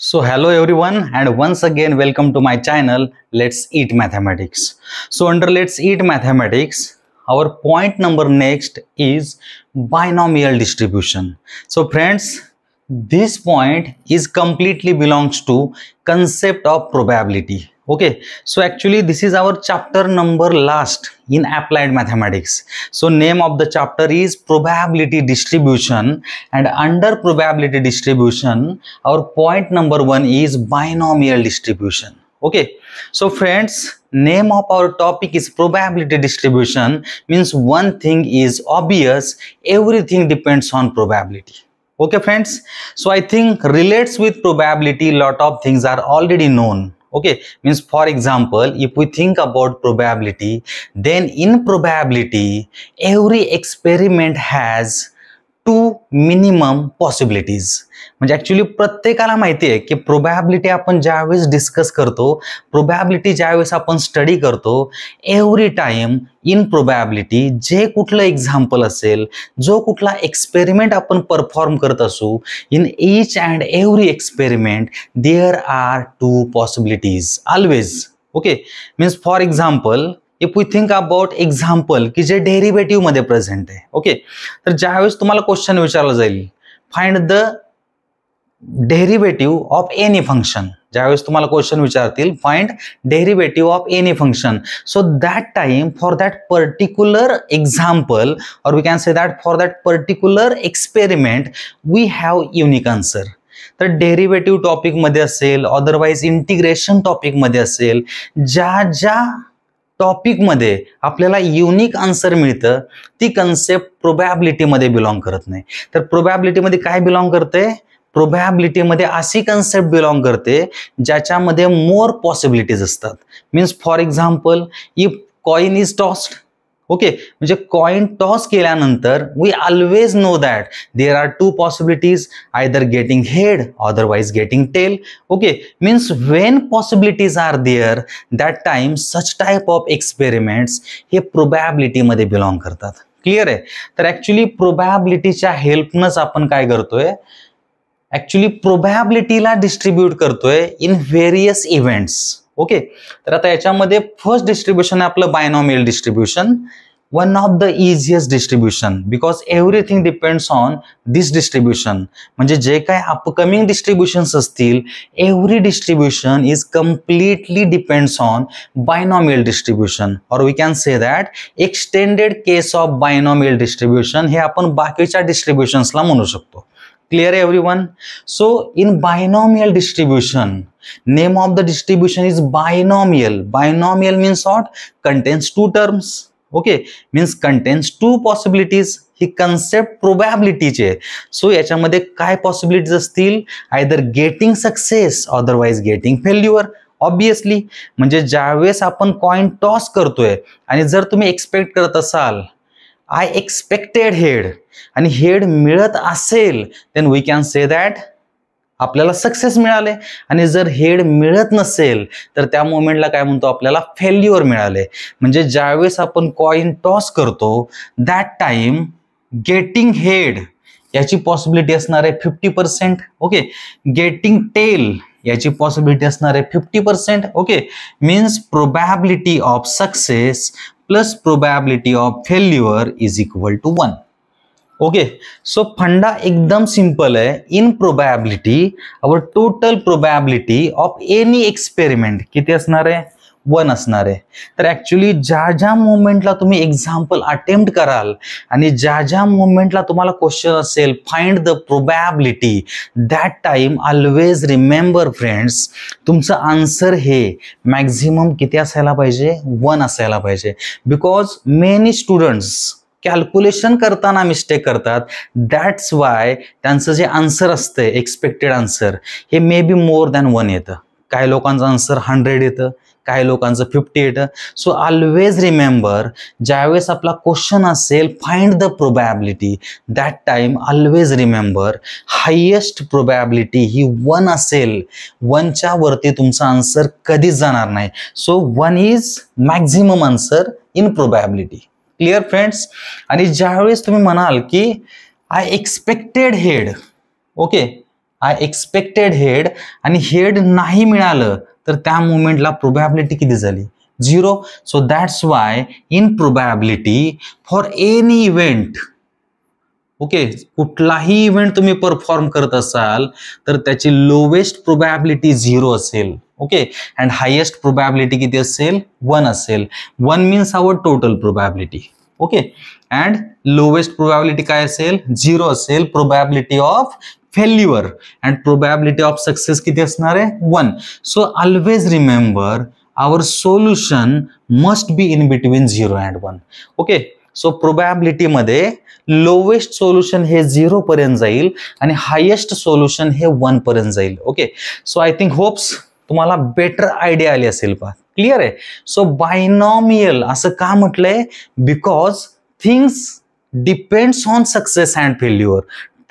So hello everyone and once again welcome to my channel Let's Eat Mathematics. So under Let's Eat Mathematics, our point number next is binomial distribution. So friends, this point is completely belongs to concept of probability. Okay, so actually this is our chapter number last in applied mathematics. So name of the chapter is probability distribution, and under probability distribution our point number 1 is binomial distribution. Okay, so friends, name of our topic is probability distribution, means one thing is obvious, everything depends on probability. Okay friends, so I think relates with probability, lot of things are already known. Okay, means for example, if we think about probability, then in probability every experiment has two minimum possibilities. म्हणजे actually प्रत्येकाला माहिती आहे की probability आपण ज्यावेळेस discuss करतो, probability ज्यावेळेस आपण स्टडी करतो, एव्हरी टाइम इन प्रोबॅबिलिटी जे कुठलं एक्झाम्पल असेल, जो कुठला एक्सपेरिमेंट आपण परफॉर्म करत असू, in each and every experiment there are two possibilities always. Okay, means for example if we think about example की जे डेरिव्हेटिव्ह मध्ये प्रेझेंट आहे. ओके, तर ज्यावेळेस तुम्हाला क्वेश्चन विचारला जाईल find the derivative of any function, ज्यावेळेस तुम्हाला क्वेश्चन विचारतील find derivative of any function, so that time for that particular example or we can say that for that particular experiment we have unique answer. तर derivative topic मध्ये असेल, otherwise integration topic मध्ये असेल, ज्या topic मध्ये आपल्याला unique answer मिळतं ती कन्सेप्ट प्रोबॅबिलिटी मध्ये बिलॉंग करत नाही. तर प्रोबॅबिलिटी मध्ये काय बिलॉंग करते? प्रोबॅबिलिटी मध्ये अशी कन्सेप्ट बिलॉंग करते ज्याच्यामध्ये मोर पॉसिबिलिटीज असतात. Means for example if coin is tossed, okay, म्हणजे कॉइन टॉस केल्यानंतर we always know that there are two possibilities, either getting head otherwise getting tail. Okay, means when possibilities are there that time such type of experiments हे probability मध्ये belong करतात. Clear आहे? तर actually प्रोबॅबिलिटीच्या हेल्पनच आपण काय करतोय, ऍक्च्युली प्रोबॅबिलिटीला डिस्ट्रीब्यूट करतोय इन व्हेरियस इव्हेंट्स. ओके, तर आता याच्यामध्ये फर्स्ट डिस्ट्रीब्युशन आहे आपलं binomial distribution, one of the easiest distribution because everything depends on this distribution. म्हणजे जे काय अपकमिंग डिस्ट्रीब्युशन्स असतील, every distribution is completely depends on binomial distribution, or we can say that extended case of binomial distribution हे आपण बाकीच्या डिस्ट्रीब्युशन्सला म्हणू शकतो. Clear everyone? So in binomial distribution, name of the distribution is binomial. Binomial means what? Contains two terms. Okay, means contains two possibilities. He concept probability चे. So याच्यामध्ये काय possibilities असतील? Either getting success, otherwise getting failure. Obviously, म्हणजे ज्यावेळेस आपण coin toss करतोय आणि जर तुम्ही एक्सपेक्ट करत असाल आय एक्सपेक्टेड हेड आणि हेड मिळत असेल, then we can say that आपल्याला सक्सेस मिळाले, आणि जर हेड मिळत नसेल तर त्या मोमेंटला काय म्हणतो, आपल्याला फेल्युअर मिळाले. म्हणजे ज्यावेळेस आपण कॉइन टॉस करतो दॅट टाइम गेटिंग हेड याची पॉसिबिलिटी असणार आहे 50%. ओके, गेटिंग टेल याची पॉसिबिलिटी असणार आहे 50%. Okay, means probability of success plus probability of failure is equal to 1. Okay, so funda एकदम सिंपल आहे. In probability our total probability of any experiment किती असणार आहे? 1 असणार आहे. तर ऍक्च्युली ज्या मोमेंटला तुम्ही एक्झाम्पल अटेम्प्ट कराल आणि ज्या मोमेंटला तुम्हाला क्वेश्चन असेल find the probability, that time always remember friends, तुमचं आन्सर हे मॅक्झिमम किती असायला पाहिजे? 1 असायला पाहिजे. बिकॉज मेनी स्टुडंट्स कॅल्क्युलेशन करताना मिस्टेक करतात. दॅट्स वाय त्यांचं जे आन्सर असतं एक्सपेक्टेड आन्सर हे मे बी मोर दॅन 1 येतं. काही लोकांचं आन्सर 100 येतं, काही लोकांचं 50 येतं. सो ऑलवेज रिमेंबर, ज्यावेळेस आपला क्वेश्चन असेल find the probability, that time always remember highest probability ही 1 असेल. 1च्या वरती तुमचा आन्सर कधीच जाणार नाही. So 1 is maximum answer in probability. Clear friends? आणि ज्यावेळेस तुम्ही म्हणाल की I expected head, okay, I expected head आणि हेड नाही मिळालं तर त्या मोमेंटला प्रोबॅबिलिटी किती झाली 0. So that's why in probability for any event, okay, कुठलाही इव्हेंट तुम्ही परफॉर्म करत असाल तर त्याची लोवेस्ट प्रोबॅबिलिटी 0 असेल. ओके, अँड हायेस्ट प्रोबॅबिलिटी किती असेल 1 असेल. 1 means our total probability. Okay, and lowest probability काय असेल 0 असेल. Probability of failure and probability of success किती असणार आहे 1. So always remember our solution must be in between 0 and 1. Okay, so probability मध्ये लोवेस्ट सोल्युशन हे 0 पर्यंत जाईल आणि हायेस्ट सोल्युशन हे 1 पर्यंत जाईल. Okay, so I think hopes तुम्हाला बेटर आयडिया आली असेल. पहा, क्लिअर आहे. सो बायनॉमियल असं का म्हटलंय, because things depends on success and failure.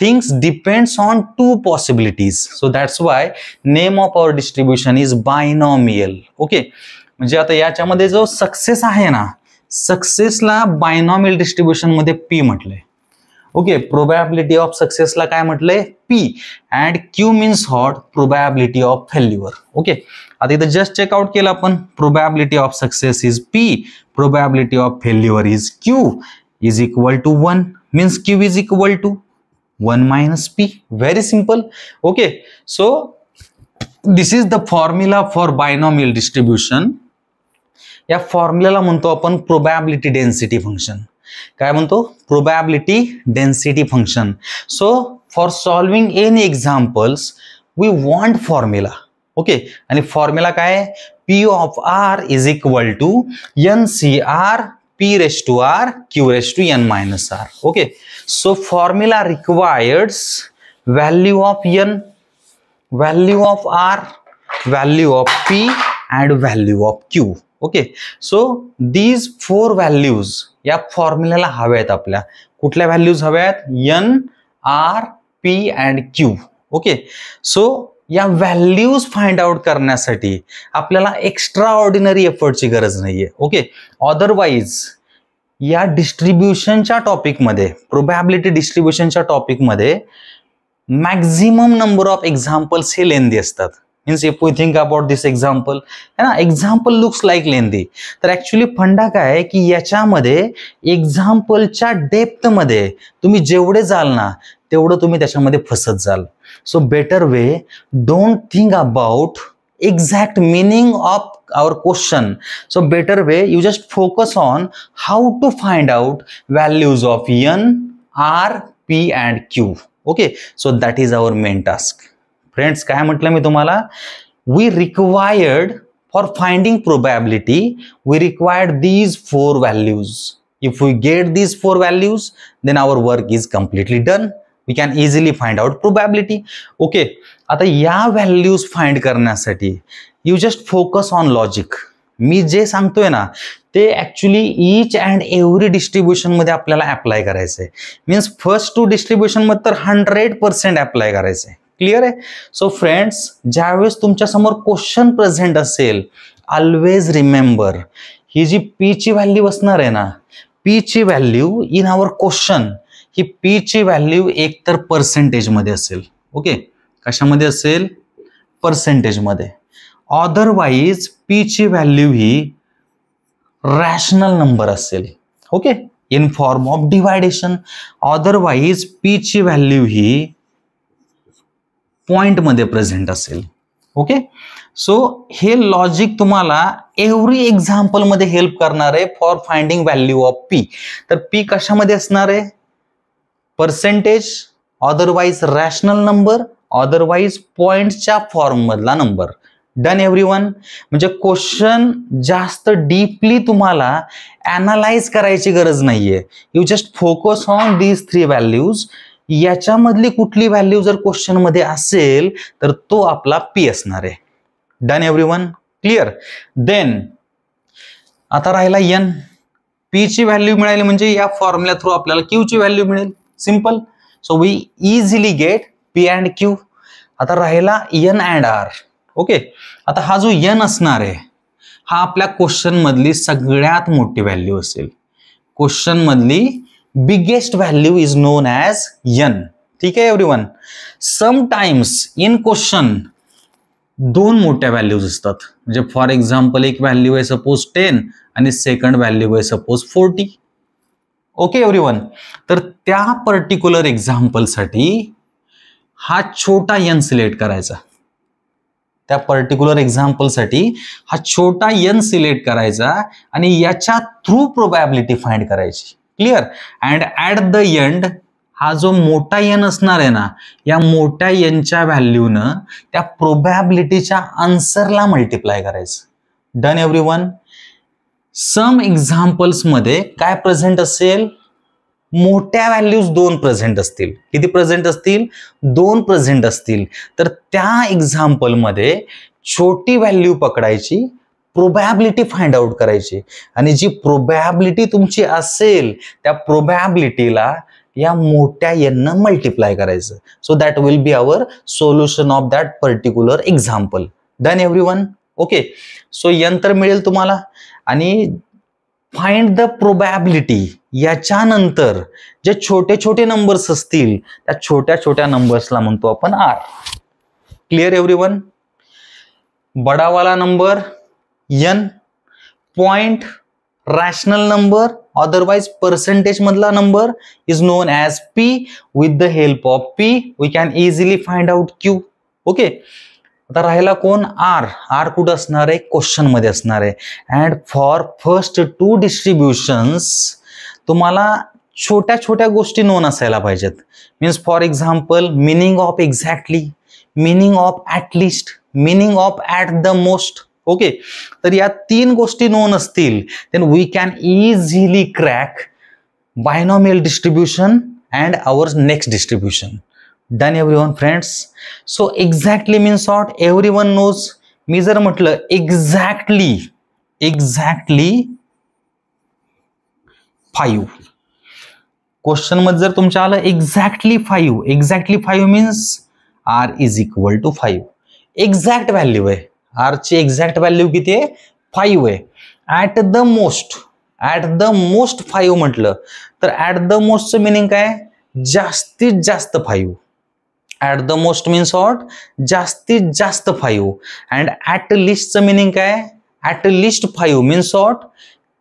Things depends on 2 possibilities. So that's why name of our distribution is binomial. Okay, म्हणजे आता याच्यामध्ये जो सक्सेस आहे ना, सक्सेसला बायनॉमियल डिस्ट्रीब्युशन मध्ये पी म्हटलंय. ओके, प्रोबॅबिलिटी ऑफ सक्सेसला काय म्हटलंय P and Q means what probability of failure. Okay, आता इथं जस्ट चेकआउट केलं आपण. Probability of success is P, probability of failure is Q is equal to 1 means Q is equal to 1 minus p. Very simple. Okay, so this is the formula for binomial distribution. या फॉर्म्युलाला म्हणतो आपण probability density function. काय म्हणतो, probability density function. So for solving any examples we want formula. Okay, आणि formula काय, P of R is equal to N C R p raised to r q raised to n minus r. Okay, so formula requires value of n, value of r, value of p and value of q. Okay, so these 4 values या फॉर्म्युलाला हव्यात. आपल्या कुठल्या values हव्यात, n, r, p and q. Okay, so या values find out करण्यासाठी आपल्याला extra ordinary एफर्टची गरज नाहीये. ओके, अदरवाइज या डिस्ट्रीब्युशनच्या टॉपिकमध्ये, प्रोबॅबिलिटी डिस्ट्रीब्युशनच्या टॉपिकमध्ये मॅक्झिमम नंबर ऑफ एक्झाम्पल्स हे लेंदी असतात. Means if we think about this example, है ना, एक्झाम्पल लुक्स लाईक लेंदी. तर ऍक्च्युली फंडा काय आहे की याच्यामध्ये एक्झाम्पलच्या डेप्थमध्ये तुम्ही जेवढे जाल ना तेवढं तुम्ही त्याच्यामध्ये फसत जाल. So better way, don't think about exact meaning of our question. So better way, you just focus on how to find out values of n, r, p and q. Okay, so that is our main task. Friends, काय म्हटलं मी तुम्हाला, we required for finding probability, we required these 4 values. If we get these 4 values, then our work is completely done. We can easily find out probability. Okay, आता या values find करण्यासाठी you just focus on logic. मी जे सांगतोय ना ते actually each and every distribution मध्ये आपल्याला अप्लाय करायचंय. मीन्स फर्स्ट 2 डिस्ट्रीब्युशन मध्ये तर 100% अप्लाय करायचंय. क्लिअर आहे. सो फ्रेंड्स, ज्यावेळेस तुमच्या समोर क्वेश्चन प्रेझेंट असेल, ऑलवेज रिमेंबर ही जी पी ची व्हॅल्यू असणार आहे ना, पी ची व्हॅल्यू इन आवर क्वेश्चन, ही पी ची व्हॅल्यू एकतर पर्सेंटेज मध्ये असेल. ओके, कशामध्ये असेल, पर्सेंटेज मध्ये. अदरवाइज पी ची व्हॅल्यू ही रॅशनल नंबर असेल. Okay, in form of division. Otherwise P ची व्हॅल्यू ही पॉइंट मध्ये प्रेझेंट असेल. ओके, सो हे लॉजिक तुम्हाला एव्हरी एक्झाम्पल मध्ये हेल्प करणार आहे for finding value of P. तर पी कशामध्ये असणार आहे, percentage, otherwise rational number, otherwise पॉइंटच्या फॉर्म मधला नंबर. Done everyone. म्हणजे क्वेश्चन जास्त डीपली तुम्हाला अनालाइज करायची गरज नाहीये. You just focus on these 3 values. याच्यामधली कुठली व्हॅल्यू जर क्वेश्चन मध्ये असेल तर तो आपला पी असणार आहे. Done everyone, clear. देन आता राहिला एन. पी ची व्हॅल्यू मिळाली म्हणजे या फॉर्म्युला थ्रू आपल्याला क्यू ची व्हॅल्यू मिळेल. Simple. So we easily get P and Q. आता राहिला एन अँड आर. ओके, आता हा जो एन असणार आहे हा आपल्या क्वेश्चन मधली सगळ्यात मोठी व्हॅल्यू असेल. क्वेश्चन मधली biggest value is known as N. ठीक आहे एव्हरीवन. समटाइम्स इन क्वेश्चन दोन मोठ्या व्हॅल्यूज असतात. म्हणजे फॉर एक्झाम्पल एक व्हॅल्यू आहे सपोज 10 आणि सेकंड व्हॅल्यू आहे सपोज 40. Okay everyone. तर त्या पर्टिक्युलर एक्झाम्पलसाठी हा छोटा n सिलेक्ट करायचा. त्या पर्टिक्युलर एक्झाम्पलसाठी हा छोटा n सिलेक्ट करायचा आणि याच्या थ्रू प्रोबॅबिलिटी फाइंड करायची. Clear. And at the end हा जो मोठा n असणार आहे ना, या मोठ्या nच्या व्हॅल्यूनं त्या प्रोबॅबिलिटीच्या आन्सरला मल्टिप्लाय करायचं. Done everyone. सम एक्झाम्पल्स मध्ये काय प्रेझेंट असेल, मोठ्या व्हॅल्यूज 2 प्रेझेंट असतील. किती प्रेझेंट असतील? 2 प्रेझेंट असतील. तर त्या एक्झाम्पल मध्ये छोटी व्हॅल्यू पकडायची, प्रोबॅबिलिटी फाइंड आउट करायची आणि जी प्रोबॅबिलिटी तुमची असेल त्या प्रोबॅबिलिटीला या मोठ्या n मल्टिप्लाय करायचं. So that will be our solution of that particular example. Done everyone. Okay. So n तर मिळेल तुम्हाला आणि फाइंड द प्रोबॅबिलिटी. याच्यानंतर जे छोटे छोटे नंबर्स असतील त्या छोट्या छोट्या नंबर्सला म्हणतो आपण r. Clear everyone. बडावाला number n, point rational number otherwise percentage मधला number is known as p. with the help of p we can easily find out q. Okay. आता राहिला कोण? r. r कुठं असणार आहे? क्वेश्चन मध्ये असणार आहे. अँड फॉर फर्स्ट 2 डिस्ट्रीब्युशन्स तुम्हाला छोट्या छोट्या गोष्टी नोन असायला पाहिजेत. Means for example meaning of exactly, meaning of at least, meaning of at the most. Okay. तर या 3 गोष्टी नोन असतील then we can easily crack binomial distribution and our next distribution. Done everyone friends. So exactly means what? Everyone knows. मी जर म्हटलं exactly 5, question मध्ये जर तुमच्या आलं exactly 5 means r is equal to 5. Exact value आहे. r ची exact value किती आहे? 5 आहे. ऍट द मोस्ट 5 म्हटलं तर ऍट द मोस्टचं मिनिंग काय? जास्तीत जास्त 5. At the most means what? जास्तीत जास्त 5. अँड ऍट लिस्टचं मिनिंग काय? At least 5 means what?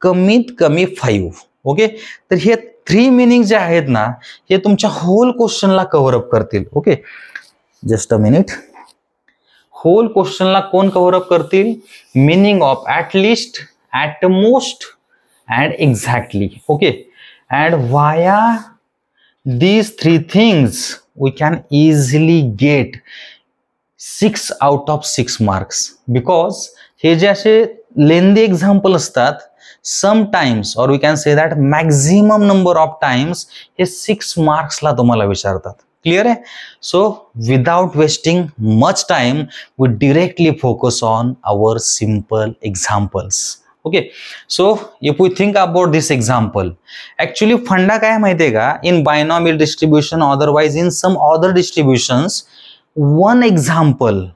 कमीत कमी 5. ओके. तर हे 3 मिनिंग जे आहेत ना हे तुमच्या होल क्वेश्चनला कव्हर अप करतील. ओके. Just a minute. होल क्वेश्चनला कोण कव्हर अप करतील? Meaning of at least, at most and exactly. Okay. And वाया these 3 things we can easily get 6 out of 6 marks. because हे जे असे लेंदी एक्झाम्पल असतात समटाइम्स और we can say that maximum number of times हे 6 मार्क्सला तुम्हाला विचारतात. क्लिअर आहे. So without wasting much time we directly focus on our simple examples. Okay. So if we think about this example, actually funda काय माहितीये का? In binomial distribution otherwise in some other distributions one example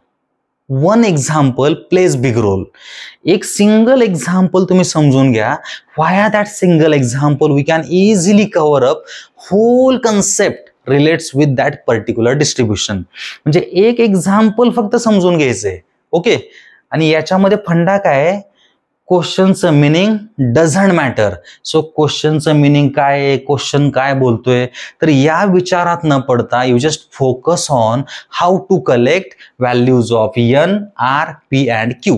plays big role. एक single example तुम्ही समजून घ्या. Via that single example we can easily cover up whole concept relates with that particular distribution. म्हणजे एक example फक्त समजून घ्यायचंय. Okay. आणि याच्यामध्ये फंडा काय? क्वेश्चनचं मिनिंग डझंट मॅटर. सो क्वेश्चनचं मिनिंग काय आहे, क्वेश्चन काय बोलतोय, तर या विचारात न पडता you just focus on how to collect values of n, r, p and q.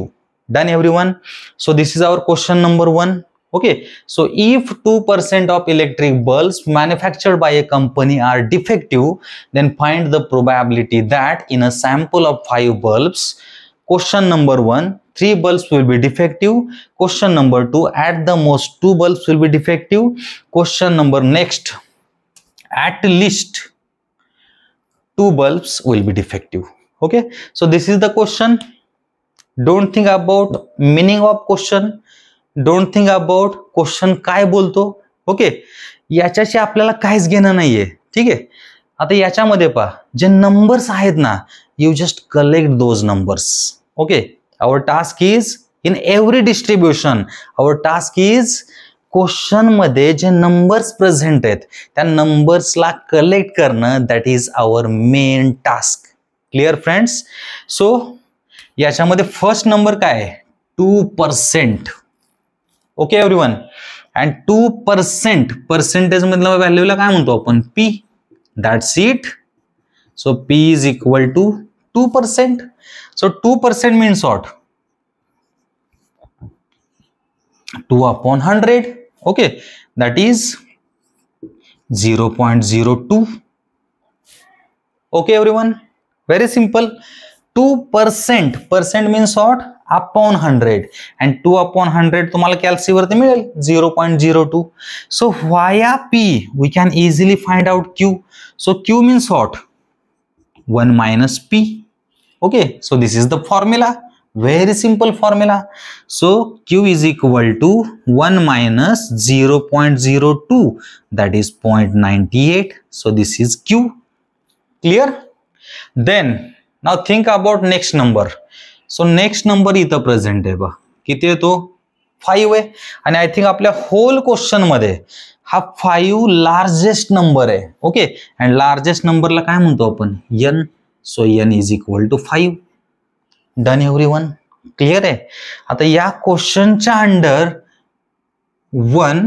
Done everyone. So this is our question number 1. Okay, so if 2% of electric bulbs manufactured by a company are defective, then find the probability that in a sample of 5 bulbs, question number 1, 3 bulbs will be defective. Question number 2, at the most 2 bulbs will be defective. Question number next, at least 2 bulbs will be defective. Okay, so this is the question. Don't think about meaning of question. Don't think about question काय बोलतो. Okay. याच्याशी आपल्याला काहीच घेणं नाहीये. ठीक आहे. आता याच्यामध्ये पहा जे नंबर्स आहेत ना, you just collect those numbers. Okay. Our task is in every distribution, our task is question मध्ये जे नंबर्स प्रेझेंट आहेत त्या नंबर्सला कलेक्ट करणं, that is our main task. Clear friends? So याच्यामध्ये फर्स्ट नंबर काय आहे? 2%. Okay everyone. अँड 2% पर्सेंटेज मधल्या व्हॅल्यूला काय म्हणतो आपण? P. That's it. So P is equal to 2%. So 2% means what? 2/100. Okay, that is 0.02. Okay everyone, very simple. 2% percent means what? Upon 100, and 2/100 तुम्हाला कॅल्सी वरती मिळेल 0.02. So via P we can easily find out Q. So Q means what? 1 minus P. Okay, so this is the formula. Very simple formula. So Q is equal to 1 minus 0.02, that is 0.98. So this is Q. Clear? Then now think about next number. So next number इथं present आहे बा. किती आहे तो? 5 आहे. आणि I think आपल्या hole question मध्ये हा 5 लार्जेस्ट नंबर आहे. ओके, अँड लार्जेस्ट नंबरला काय म्हणतो आपण? N. So N is equal to 5. Done everyone. Clear आहे? आता या क्वेश्चनच्या under 1,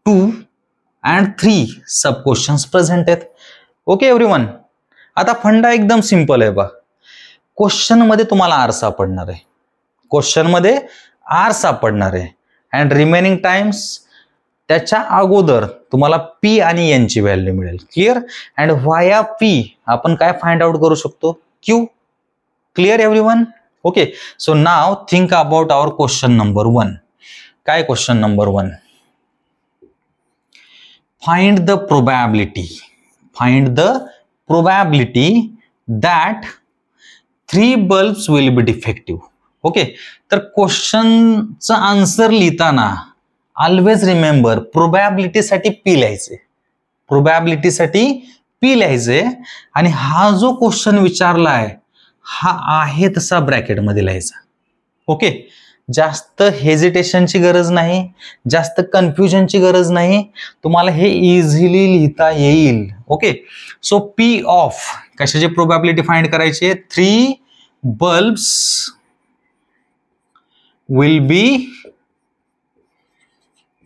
2 and 3 sub questions present आहेत. Okay everyone. आता फंडा एकदम सिंपल आहे बा. क्वेश्चन मध्ये तुम्हाला आर सापडणार आहे. क्वेश्चन मध्ये आर सापडणार आहे अँड रिमेनिंग टाइम्स त्याच्या अगोदर तुम्हाला P आणि N ची व्हॅल्यू मिळेल. क्लिअर? अँड व्हाया P आपण काय फाइंड आउट करू शकतो? Q. Clear everyone? Okay, so now think about our question number 1. काय question number 1? Find the probability. Find the probability that 3 bulbs will be defective. Okay, तर क्वेश्चनचा answer लिहिताना always remember probability साठी P लिहायचे. Probability साठी P लिहायचे आणि हा जो क्वेश्चन विचारला आहे हा आहे तसा ब्रॅकेट मध्ये लिहायचा. ओके, जास्त हेजिटेशनची गरज नाही, जास्त कन्फ्युजनची गरज नाही, तुम्हाला हे इझिली लिहिता येईल. ओके, सो P ऑफ कशाची प्रोबॅबिलिटी फाइंड करायची आहे? 3 bulbs will be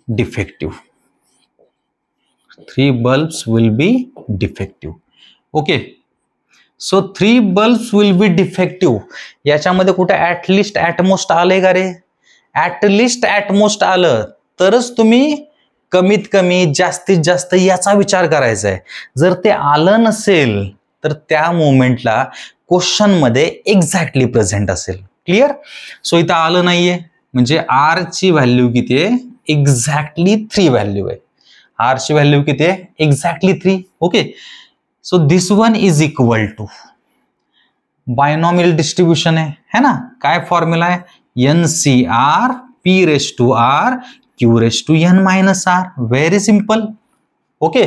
defective. 3 bulbs will be defective. Okay, so 3 bulbs will be defective. याच्यामध्ये कुठे ऍटलिस्ट ऍटमोस्ट आले का रे? ऍटलिस्ट ऍटमोस्ट आलं तरच तुम्ही कमीत कमी जास्तीत जास्त याचा विचार करायचा आहे. जर ते आलं नसेल तर त्या मोमेंटला क्वेश्चन मध्ये एक्झॅक्टली प्रेझेंट असेल. क्लिअर? सो इथं आलं नाहीये म्हणजे आर ची व्हॅल्यू किती आहे? एक्झॅक्टली 3 व्हॅल्यू आहे. आर ची व्हॅल्यू किती आहे? Exactly 3. Okay, so this one is equal to binomial distribution है ना? काय फॉर्म्युला आहे? NCR P raised to R Q raised to N minus R. Very simple. Okay,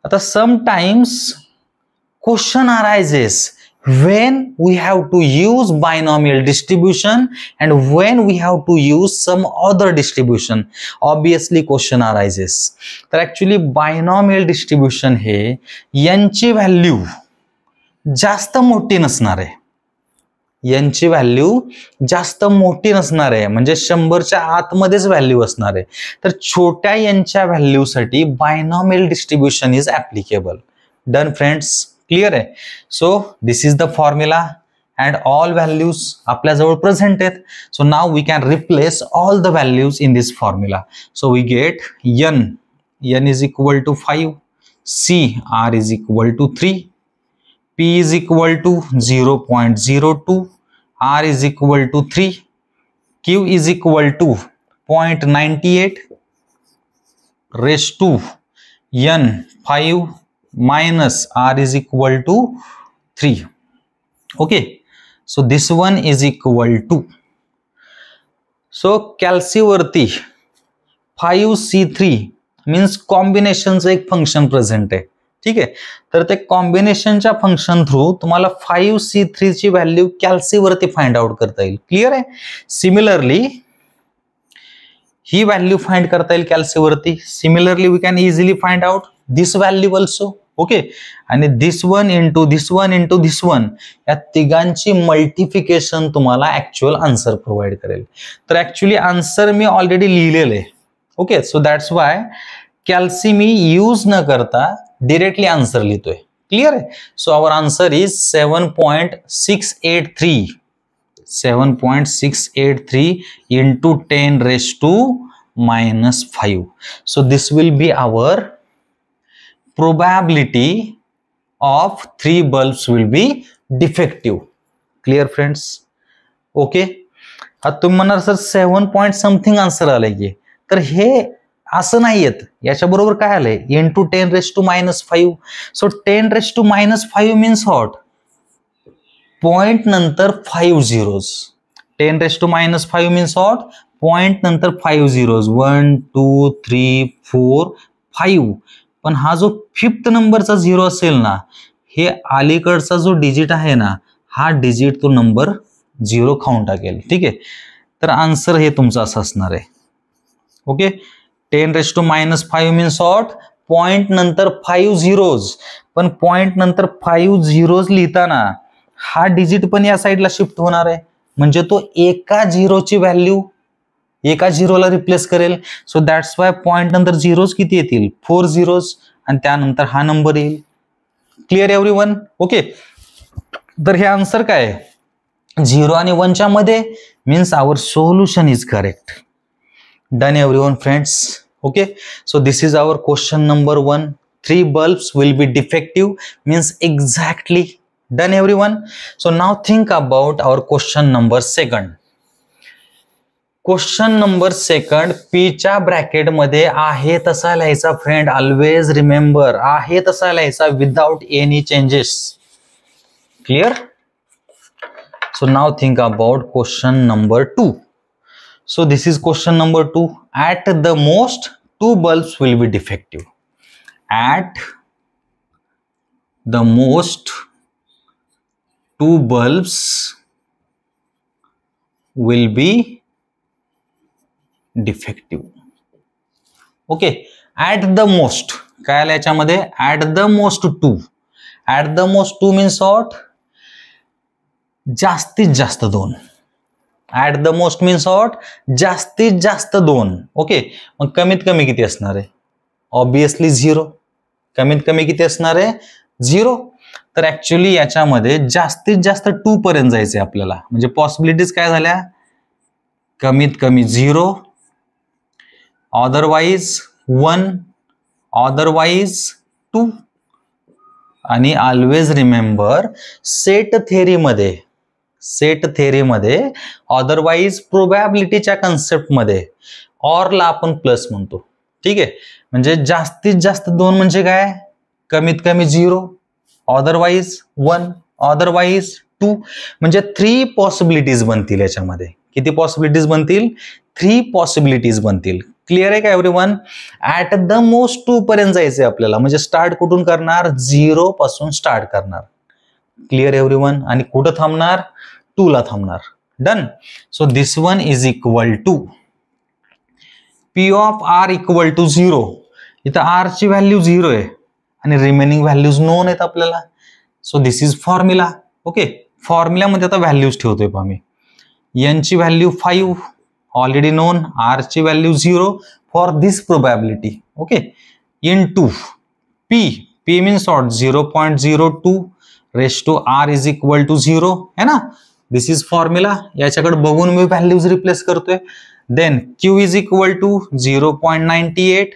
आता sometimes question arises when we have to use binomial distribution and when we have to use some other distribution. Obviously question arises. तर actually binomial distribution हे यांची value जास्त मोठी नसणार आहे. यांची value जास्त मोठी नसणार आहे म्हणजे 100च्या आतमध्येच व्हॅल्यू असणार आहे. तर छोट्या यांच्या व्हॅल्यूसाठी binomial distribution is applicable. Done friends? Clear आहे? So this is the formula and all values आपल्याजवळ प्रेझेंट आहेत. So now we can replace all the values in this formula. So we get N is equal to 5, C R is equal to 3, P is equal to 0.02, R is equal to 3, Q is equal to 0.98 raise to N 5 minus R is equal to 3. Okay, so this one is equal to, so कॅल्सी वरती 5C3 means कॉम्बिनेशनचं एक function present आहे. ठीक आहे, तर ते कॉम्बिनेशनच्या function through तुम्हाला 5C3 ची value कॅल्सी वरती फाइंड आउट करता येईल. क्लिअर आहे? सिमिलरली ही व्हॅल्यू फाइंड करता येईल कॅल्सीवरती. Similarly we can easily find out this value also. Okay, आणि this one into this one into this one, या तिघांची मल्टिफिकेशन तुम्हाला ऍक्च्युअल आन्सर प्रोव्हाइड करेल. तर ऍक्च्युअली आन्सर मी ऑलरेडी लिहिलेलं आहे. Okay, so that's why calci मी यूज न करता डिरेक्टली आन्सर लिहितोय. क्लियर आहे? So our answer is 7.683 7.683 into 10 raised to -5. So this will be our probability of 3 bulbs will be defective. Clear friends? Okay. आता तुम्ही म्हणणार सर 7 point something आन्सर आलंय की, तर हे असं नाही येत. याच्या बरोबर काय आलंय? into 10 raised to -5. So 10 raised to -5 means what? Point नंतर 5 zeros. 10 raised to -5 means what? Point नंतर 5 zeros. 1 2 3 4 5. पण हा जो 5th नंबरचा 0 असेल ना, हे अलीकडचा जो डिजिट आहे ना, हा डिजिट तो नंबर 0 खाऊन टाकेल. ठीक आहे, तर आन्सर हे तुमचं असं असणार आहे. Okay, 10 raised to -5 means what? Point नंतर 5 zeros. पण पॉइंट नंतर 5 zeros लिहिताना हा डिजिट पण या साईडला शिफ्ट होणार आहे, म्हणजे तो एका झिरोची व्हॅल्यू एका झिरोला रिप्लेस करेल. सो दॅट्स वाय पॉइंट नंतर झिरोज किती येतील? 4 zeros, आणि त्यानंतर हा नंबर येईल. Clear everyone? ओके, तर हे आन्सर काय आहे? 0 आणि 1च्या मध्ये, means our solution is correct. Done everyone friends? Okay, so this is our question number 1. 3 bulbs will be defective means exactly. Done everyone? So now think about our question number 2. Question number 2 P च्या bracket मध्ये आहे तसा लिहायचा friend. Always remember, आहे तसा लिहायचा without any changes. Clear? So now think about question number 2. So this is question number 2. At the most 2 bulbs will be defective. At the most 2 bulbs will be defective. Okay, at the most काय आलं याच्यामध्ये? at the most 2. at the most 2 means what? जास्तीत जास्त 2. at the most means what? जास्तीत जास्त 2. Okay, मग कमीत कमी किती असणार आहे? ऑब्विसली 0. कमीत कमी किती असणार आहे? 0. तर ऍक्च्युअली याच्यामध्ये जास्तीत जास्त 2 पर्यंत जायचे आपल्याला. म्हणजे पॉसिबिलिटीज काय झाल्या? कमीत कमी 0, अदरवाइज 1, अदरवाइज 2. आणि ऑलवेज रिमेंबर, सेट थेअरीमध्ये अदरवाइज प्रोबॅबिलिटीच्या कन्सेप्टमध्ये ऑरला आपण प्लस म्हणतो. ठीक आहे, म्हणजे जास्तीत जास्त 2 म्हणजे काय? कमीत कमी 0, अदरवाइज 1, अदरवाइज 2. म्हणजे 3 पॉसिबिलिटीज बनतील याच्यामध्ये. किती पॉसिबिलिटीज बनतील? 3 पॉसिबिलिटीज बनतील. क्लिअर आहे का एव्हरीवन? ऍट द मोस्ट 2 पर्यंत जायचंय आपल्याला. म्हणजे स्टार्ट कुठून करणार? 0 पासून स्टार्ट करणार. Clear everyone? आणि कुठं थांबणार? 2 ला थांबणार. Done. So this one is equal to P of R equal to 0. इथं R ची व्हॅल्यू 0 आहे आणि रिमेनिंग व्हॅल्यूज नोन आहेत आपल्याला. So this is formula. Okay, फॉर्म्युल्यामध्ये आता व्हॅल्यूज ठेवतोय पहा मी. N ची व्हॅल्यू 5 ऑलरेडी नोन, R ची value 0 for this probability. Okay, into P means what? 0.02 raise to R is equal to 0 है ना. This is formula. याच्याकडे बघून मी व्हॅल्यूज रिप्लेस करतोय. Then Q is equal to 0.98,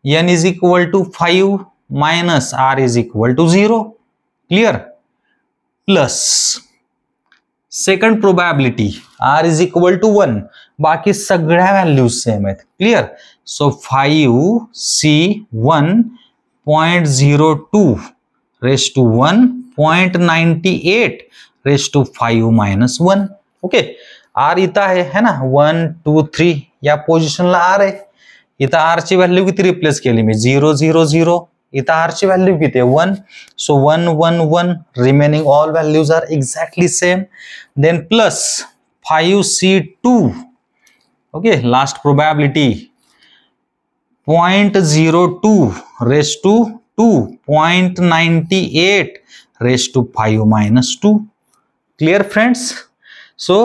N is equal to 5 minus R is equal to 0. Clear? Plus second probability R is equal to 1. बाकी सगळ्या व्हॅल्यूज same आहेत. Clear? So 5C1.02 raise to 1.98 raise to 5 minus 1. Okay, R इथं आहे है ना. 1 2 3 या पोझिशनला R आहे. इथं R ची व्हॅल्यू किती रिप्लेस केली मी? 0 0 0. इथं R ची व्हॅल्यू किती आहे? 1. So 1 1 1. Remaining all values are exactly same. Then plus 5C2 okay, last probability 0.02 raised to 2, 0.98 raised to 5 minus 2. Clear friends? So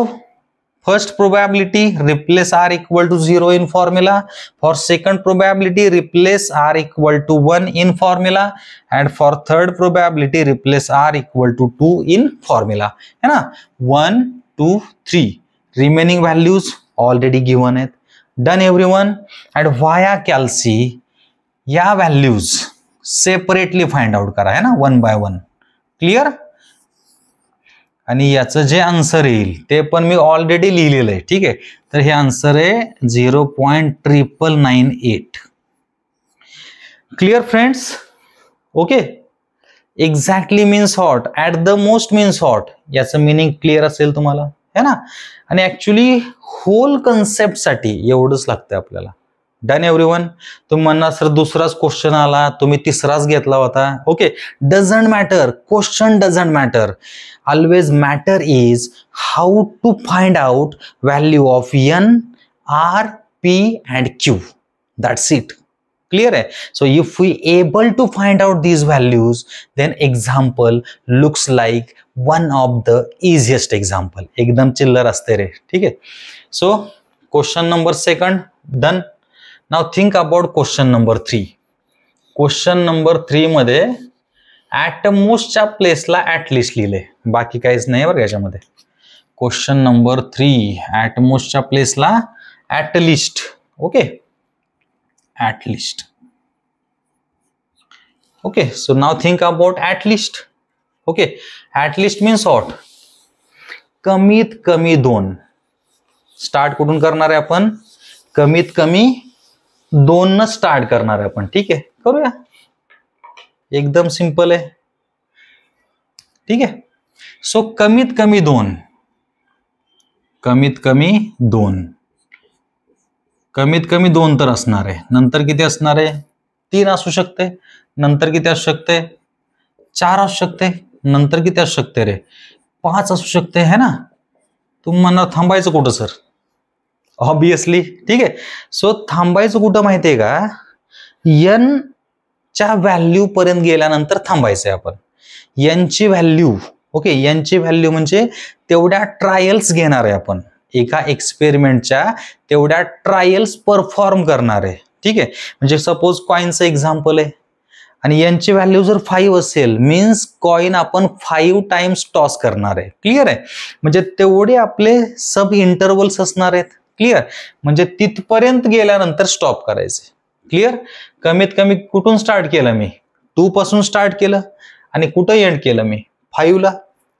first probability replace r equal to 0 in formula. For second probability replace r equal to 1 in formula, and for third probability replace r equal to 2 in formula. है ना, 1 2 3 remaining values already given it. Done everyone. And via calci या values separately find out करा, है ना, 1 by 1. Clear? आणि याचं जे answer येईल ते पण मी ऑलरेडी लिहिलेलं आहे. ठीक आहे, तर हे आन्सर आहे 0.998. Clear friends? Okay, exactly means what, at the most means what, याचं मिनिंग क्लिअर असेल तुम्हाला, है ना. आणि ऍक्च्युली होल कन्सेप्ट साठी एवढंच लागतं आपल्याला. Done everyone. तुम्ही म्हणणार सर दुसराच क्वेश्चन आला, तुम्ही तिसराच घेतला होता. Okay, doesn't matter, question doesn't matter. Always matter is how to find out value of N, R, P and Q. That's it. Clear है? So if we able to find out these values, then example looks like one of the easiest example. एकदम चिल्लर असते रे. ठीक है? So question number 2 done. Now think about question number 3. Question number 3 मध्ये at most च्या प्लेसला at least लिहिले, बाकी काहीच नाही बरं याच्यामध्ये. Question number 3 at most च्या प्लेसला at least. Okay, at least. Okay, so now think about at least. Okay, at least means what? कमीत कमी 2. स्टार्ट कुठून करणार आहे आपण? कमीत कमी 2 न स्टार्ट करणार आहे आपण. ठीक आहे, करूया. एकदम सिंपल आहे. ठीक आहे, सो कमीत कमी 2, कमीत कमी 2, कमीत कमी 2 तर असणार आहे. नंतर किती असणार आहे? 3 असू शकते. नंतर किती असू शकते? 4 असू शकते. नंतर किती असू शकते रे? 5 असू शकते, है ना. तुम्ही म्हणणार थांबायचं कुठं सर? ऑब्विसली. ठीक आहे, सो थांबायचं कुठं माहितीये का? एन च्या व्हॅल्यू पर्यंत गेल्यानंतर थांबायचंय आपण. एन ची व्हॅल्यू, ओके, एन ची व्हॅल्यू म्हणजे तेवढ्या ट्रायल्स घेणार आहे आपण. एका एक्सपेरिमेंटच्या तेवढ्या ट्रायल्स परफॉर्म करणार आहे. ठीक आहे, म्हणजे सपोज कॉइनचं एक्झाम्पल आहे आणि यांची व्हॅल्यू जर 5 असेल, मीन्स कॉइन आपण 5 टाइम्स टॉस करणार आहे. क्लिअर आहे? म्हणजे तेवढे आपले सब इंटरवल्स असणार आहेत. क्लिअर? म्हणजे तिथपर्यंत गेल्यानंतर स्टॉप करायचे. क्लिअर? कमीत कमी कुठून स्टार्ट केलं मी? 2 पासून स्टार्ट केलं आणि कुठं एंड केलं मी? 5 ला.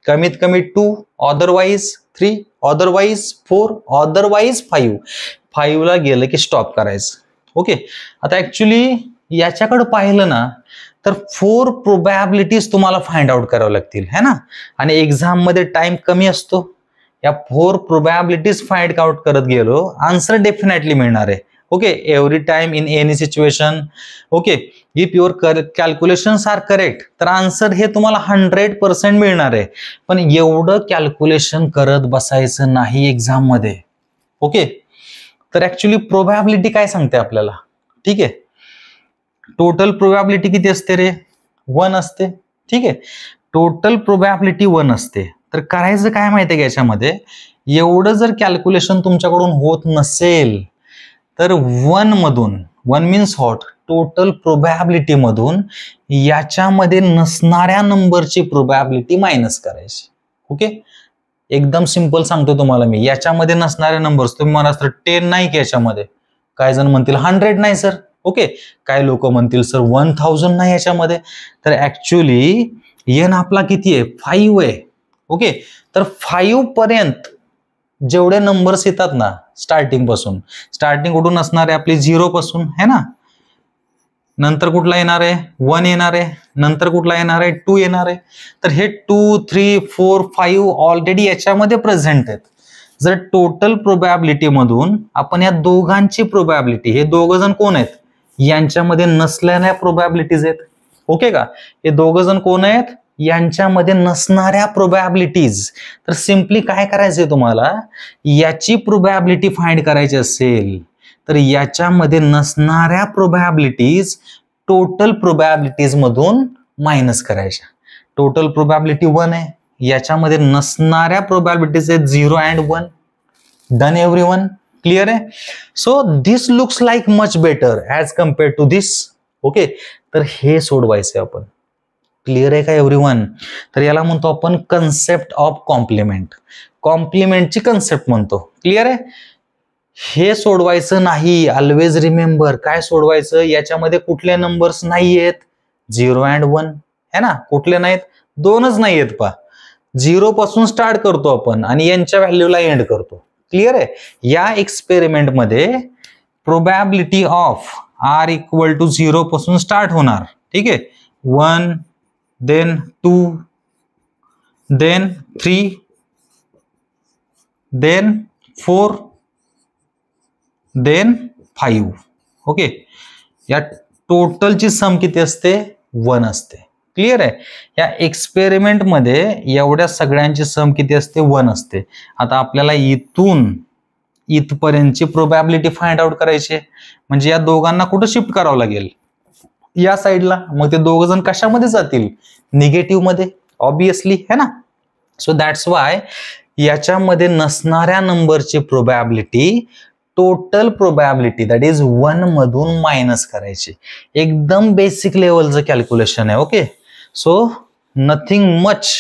कमीत कमी 2, अदरवाइज 3, अदरवाइज 4, अदरवाइज 5. 5 ला गेलं की स्टॉप करायचं. ओके, आता ऍक्च्युली याच्याकडे पाहिलं ना तर 4 प्रोबॅबिलिटीज तुम्हाला फाइंड आउट करावं लागतील, है ना. आणि एक्झाम मध्ये टाइम कमी असतो. या 4 प्रोबॅबिलिटीज फाइंड आउट करत गेलो, आन्सर डेफिनेटली मिळणार आहे. Okay, every time in any situation. Okay, if your calculations are correct तर आन्सर हे तुम्हाला 100% मिळणार आहे. पण एवढं कॅल्क्युलेशन करत बसायचं नाही एक्झाम मध्ये. ओके, तर ऍक्च्युली प्रोबॅबिलिटी काय सांगते आपल्याला? ठीक आहे, टोटल प्रोबॅबिलिटी किती असते रे? 1 असते. ठीक आहे, टोटल प्रोबॅबिलिटी 1 असते. तर करायचं काय माहितीये का याच्यामध्ये? एवढं जर कॅल्क्युलेशन तुमच्याकडून होत नसेल तर 1 मधून, 1 मीन्स व्हॉट, टोटल प्रोबॅबिलिटी मधून याच्यामध्ये नसणाऱ्या नंबरची प्रोबॅबिलिटी मायनस करायची. ओके, एकदम सिंपल सांगतो तुम्हाला मी. याच्यामध्ये नसणारे नंबर्स तुम्ही म्हणा सर 10 नाही की याच्यामध्ये, काही जण म्हणतील 100 नाही सर. ओके, काही लोक म्हणतील सर 1000 नाही याच्यामध्ये. तर ऍक्च्युली एन आपला किती आहे? 5 आहे. ओके, तर 5 पर्यंत जेवढे नंबर्स येतात ना स्टार्टिंग पासून, स्टार्टिंग कुठून असणार आहे आपली? 0 पासून, है ना. नंतर कुठला येणार आहे? 1 येणार आहे. नंतर कुठला येणार आहे? 2 येणार आहे. तर हे 2, 3, 4, 5 ऑलरेडी याच्यामध्ये प्रेझेंट आहेत. जर टोटल प्रोबॅबिलिटी मधून आपण या दोघांची प्रोबॅबिलिटी, हे दोघ जण कोण आहेत? यांच्यामध्ये नसल्याने प्रोबॅबिलिटीज आहेत. ओके का? हे दोघ जण कोण आहेत? यांच्यामध्ये नसणाऱ्या प्रोबॅबिलिटीज, तर सिम्पली काय करायचंय तुम्हाला, याची प्रोबॅबिलिटी फाइंड करायची असेल तर याच्यामध्ये नसणाऱ्या प्रोबॅबिलिटीज टोटल प्रोबॅबिलिटीज मधून मायनस करायच्या. टोटल प्रोबॅबिलिटी 1 आहे, याच्यामध्ये नसणाऱ्या प्रोबॅबिलिटीज आहेत 0 and 1. डन एव्हरीवन, क्लिअर आहे. So this looks like much better as compared to this. Okay, तर हे सोडवायचं आपण. क्लिअर आहे का एव्हरीवन? तर याला म्हणतो आपण कन्सेप्ट ऑफ कॉम्प्लिमेंट. कॉम्प्लिमेंटची कन्सेप्ट म्हणतो. क्लिअर आहे. हे सोडवायचं नाही, ऑलवेज रिमेंबर. काय सोडवायचं, याच्यामध्ये कुठले नंबर्स नाहीयेत, 0 and 1 है ना. कुठले नाहीत, 2च नाहीयेत. पहा, 0 पासून स्टार्ट करतो आपण आणि यांच्या व्हॅल्यूला एंड करतो. क्लिअर आहे. या एक्सपेरिमेंट मध्ये probability of r equal to 0 पासून स्टार्ट होणार. ठीक आहे, 1 then 2 then 3 then 4 then 5. Okay, या टोटलची सम किती असते, 1 असते. क्लिअर आहे. या एक्सपेरिमेंट मध्ये एवढ्या सगळ्यांची सम किती असते, 1 असते. आता आपल्याला इथून इथपर्यंतची प्रोबॅबिलिटी फाइंड आउट करायची, म्हणजे या दोघांना कुठं शिफ्ट करावं लागेल, या साईडला. मग ते दोघ जण कशामध्ये जातील, निगेटिव्ह मध्ये, ऑब्विसली है ना. सो दॅट्स वाय याच्यामध्ये नसणाऱ्या नंबरची probability total probability that is 1 मधून मायनस करायची. एकदम बेसिक लेवलचं कॅल्क्युलेशन आहे. ओके, सो नथिंग मच,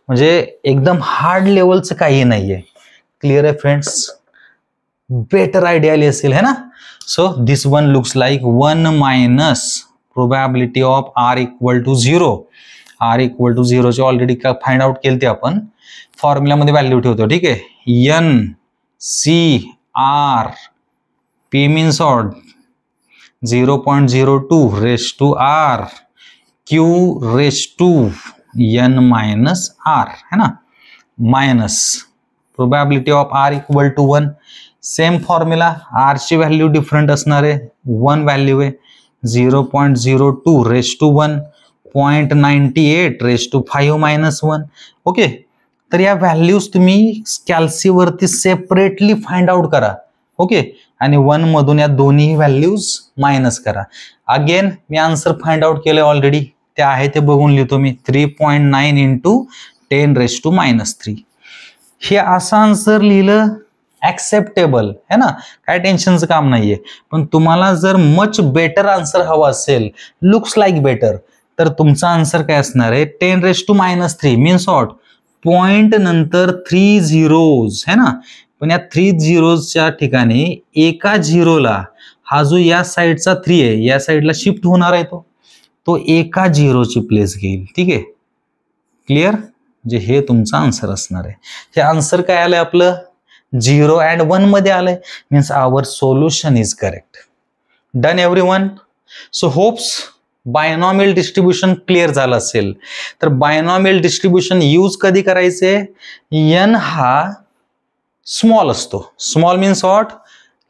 म्हणजे एकदम हार्ड लेवलचं काही नाहीये. क्लिअर आहे फ्रेंड्स, बेटर आयडिया आली असेल है ना. So this one looks like 1 minus probability of r equal to 0. r equal to 0 चे ऑलरेडी फाइंड आउट केले ते आपण, फॉर्म्युलामध्ये व्हॅल्यू ठेवतो. ठीक आहे, n c r p means odd 0.02 raised to r q raised to n minus r है ना, minus probability of r equal to 1. Same formula, r ची व्हॅल्यू डिफरंट असणार आहे, 1 व्हॅल्यू आहे, 0.02 raised to 1, 0.98 raised to 5 minus 1. Okay, तर या values तुम्ही कॅल्सीवरती separately find out करा. ओके, आणि 1 मधून या दोन्ही व्हॅल्यूज मायनस करा. अगेन मी आन्सर फाइंड आउट केले ऑलरेडी, ते आहे ते बघून लिहितो मी, 3.9 इंटू 10 raised to -3. हे असं आन्सर लिहिलं ऍक्सेप्टेबल है ना, काय टेन्शनचं काम नाहीये. पण तुम्हाला जर मच बेटर आन्सर हवा असेल, लुक्स लाईक बेटर, तर तुमचा आन्सर काय असणार आहे, 10 raised to -3 means what, point नंतर 3 झिरोज है ना. पण या 3 झिरोजच्या ठिकाणी एका झिरोला हा जो या साईडचा 3 आहे, या साईडला शिफ्ट होणार आहे, तो एका झिरोची प्लेस घेईल. ठीक आहे, क्लिअर. म्हणजे हे तुमचा आन्सर असणार आहे. हे आन्सर काय आलंय आपलं, 0 and 1 मध्ये आलंय, means our solution is correct. Done everyone. So hopes binomial distribution clear झालं असेल. तर बायनॉमियल डिस्ट्रीब्युशन यूज कधी करायचे, n हा स्मॉल असतो. Small means what,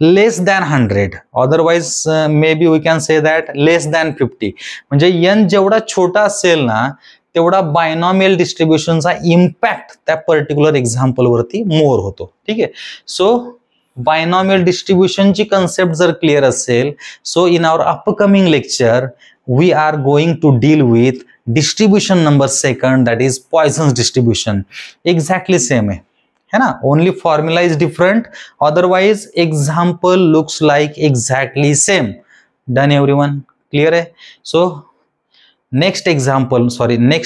less than 100, otherwise may be we can say that less than 50. म्हणजे n जेवढा छोटा असेल ना, तेवढा बायनॉमियल डिस्ट्रीब्युशनचा इम्पॅक्ट त्या पर्टिक्युलर एक्झाम्पल वरती मोर होतो. ठीक आहे. सो बायनॉमियल डिस्ट्रीब्युशनची कन्सेप्ट जर क्लिअर असेल, so in our upcoming lecture we are going to deal with distribution number second, that is Poisson's distribution. Exactly same है ना, only formula is different, otherwise example looks like exactly same. Done everyone, clear आहे. So next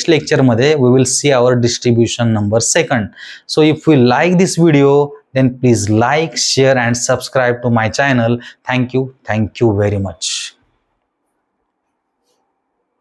lecture मध्ये we will see our distribution number second. So if you like this video, then please like, share and subscribe to my channel. Thank you very much.